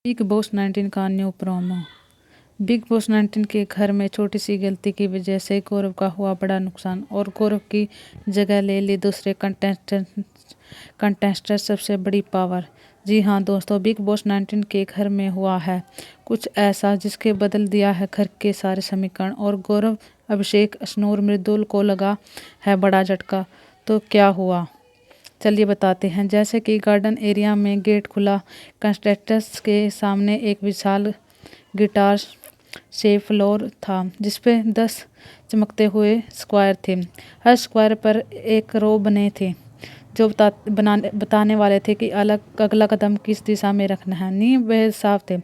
Big boss 19 का new promo. Big boss 19 के घर में छोटी सी गलती की वजह से गौरव का हुआ बड़ा नुकसान और गौरव की जगह ले ली दूसरे कंटेस्टेंट सबसे बड़ी पावर। जी हाँ दोस्तों, बिग बॉस 19 के घर में हुआ है कुछ ऐसा जिसके बदल दिया है घर के सारे समीकरण और गौरव, अभिषेक, अशनूर, मृदुल को लगा है बड़ा झटका। तो क्या हुआ चलिए बताते हैं। जैसे कि गार्डन एरिया में गेट खुला, कंटेस्टेंट्स के सामने एक विशाल गिटार शेप फ्लोर था जिसपे 10 चमकते हुए स्क्वायर थे। हर स्क्वायर पर एक रो बने थे जो बताने वाले थे कि अगला कदम किस दिशा में रखना है। नियम बेहद साफ थे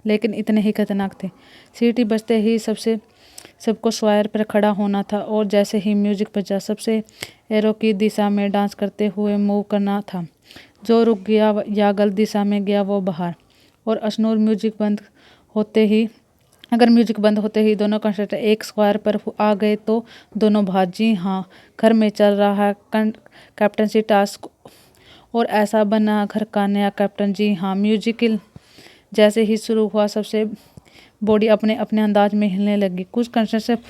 लेकिन इतने ही खतरनाक थे। सीटी बजते ही सबको स्क्वायर पर खड़ा होना था और जैसे ही म्यूजिक बजा सबसे एरो की दिशा में डांस करते हुए मूव करना था। जो रुक गया या गलत दिशा में गया वो बाहर। और अगर म्यूजिक बंद होते ही दोनों कंटेस्टेंट एक स्क्वायर पर आ गए तो दोनों बाहर। जी हाँ, घर में चल रहा है कैप्टनसी टास्क और ऐसा बना घर का नया कैप्टन। जी हाँ, म्यूजिकल जैसे ही शुरू हुआ सबसे बॉडी अपने अपने अंदाज में हिलने लगी। कुछ कंटेस्टेंट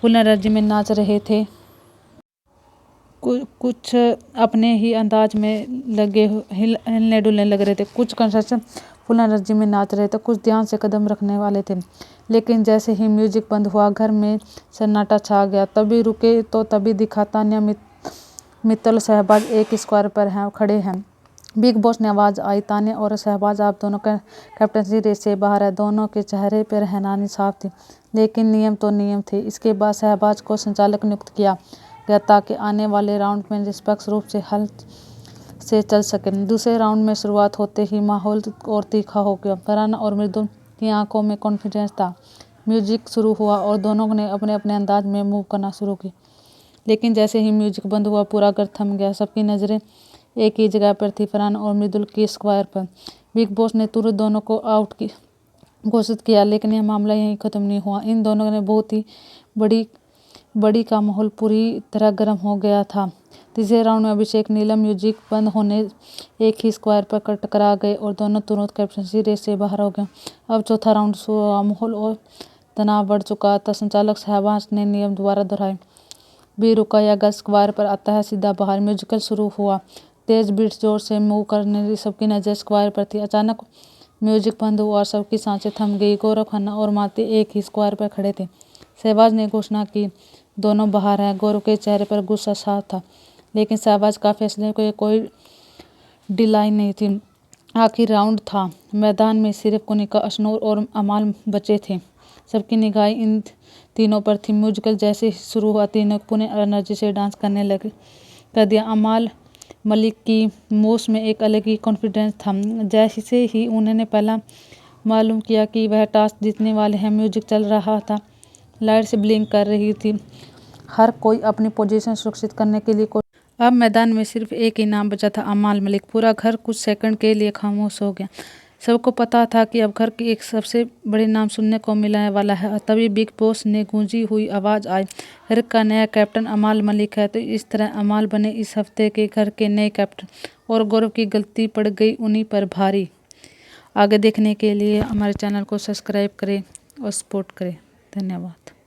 फुल एनर्जी में नाच रहे थे, कुछ अपने ही अंदाज में हिलने डुलने लग रहे थे। कुछ कंटेस्टेंट फुल एनर्जी में नाच रहे थे, कुछ ध्यान से कदम रखने वाले थे। लेकिन जैसे ही म्यूजिक बंद हुआ घर में सन्नाटा छा गया। तभी रुके तो तभी दिखा तान्या, मित्तल, शहबाज एक स्क्वायर पर खड़े हैं। बिग बॉस ने आवाज आई, तान्या और शहबाज आप दोनों कैप्टनसी रेस से बाहर है। दोनों के चेहरे पर हैरानी साफ थी लेकिन नियम तो नियम थे। इसके बाद शहबाज को संचालक नियुक्त किया गया ताकि आने वाले राउंड में निष्पक्ष रूप से हल से चल सके। दूसरे राउंड में शुरुआत होते ही माहौल और तीखा हो गया। फरहान और मृदुल की आंखों में कॉन्फिडेंस था। म्यूजिक शुरू हुआ और दोनों ने अपने अपने अंदाज में मूव करना शुरू किया। लेकिन जैसे ही म्यूजिक बंद हुआ पूरा घर थम गया। सबकी नजरें एक ही जगह पर थी, फरहान और मृदुल की स्क्वायर पर। बिग बॉस ने तुरंत दोनों को आउट घोषित किया लेकिन यह मामला यहीं खत्म नहीं हुआ। इन दोनों ने बहुत ही बड़ी का माहौल पूरी तरह गर्म हो गया था। तीसरे राउंड में अभिषेक, नीलम म्यूजिक बंद होने एक ही स्क्वायर पर टकरा गए और दोनों तुरंत कैप्टनसी रेस से बाहर हो गए। अब चौथा राउंड शुरू हुआ। माहौल और तनाव बढ़ चुका था। संचालक शहबाज ने नियम दोबारा दोहराए, भी रुका या गलत स्क्वायर पर आता है सीधा बाहर। म्यूजिकल शुरू हुआ, तेज बीट्स जोर से मूव करने की सबकी नजर स्क्वायर पर थी। अचानक म्यूजिक बंद हुआ और सबकी सांसें थम गई। गौरव, खन्ना और मालती एक ही स्क्वायर पर खड़े थे। शहबाज ने घोषणा की, दोनों बाहर हैं। गौरव के चेहरे पर गुस्सा साफ था लेकिन शहबाज का फैसले को कोई ढिलाई नहीं थी। आखिरी राउंड था। मैदान में सिर्फ कुनिका, अशनूर और अमाल बचे थे। सबकी निगाहें इन तीनों पर थी। म्यूजिकल जैसे ही शुरू हुआ तीनों पुणे एनर्जी से डांस करने कर दिया। अमाल मलिक की मूव्स में एक अलग ही कॉन्फिडेंस था। जैसे ही उन्होंने पहला मालूम किया कि वह टास्क जीतने वाले हैं, म्यूजिक चल रहा था, लाइट्स ब्लिंक कर रही थी, हर कोई अपनी पोजीशन सुरक्षित करने के लिए अब मैदान में सिर्फ एक ही नाम बचा था, अमाल मलिक। पूरा घर कुछ सेकंड के लिए खामोश हो गया। सबको पता था कि अब घर की एक सबसे बड़े नाम सुनने को मिलने वाला है। तभी बिग बॉस ने गूंजी हुई आवाज आई, घर का नया कैप्टन अमाल मलिक है। तो इस तरह अमाल बने इस हफ्ते के घर के नए कैप्टन और गौरव की गलती पड़ गई उन्हीं पर भारी। आगे देखने के लिए हमारे चैनल को सब्सक्राइब करें और सपोर्ट करें। धन्यवाद।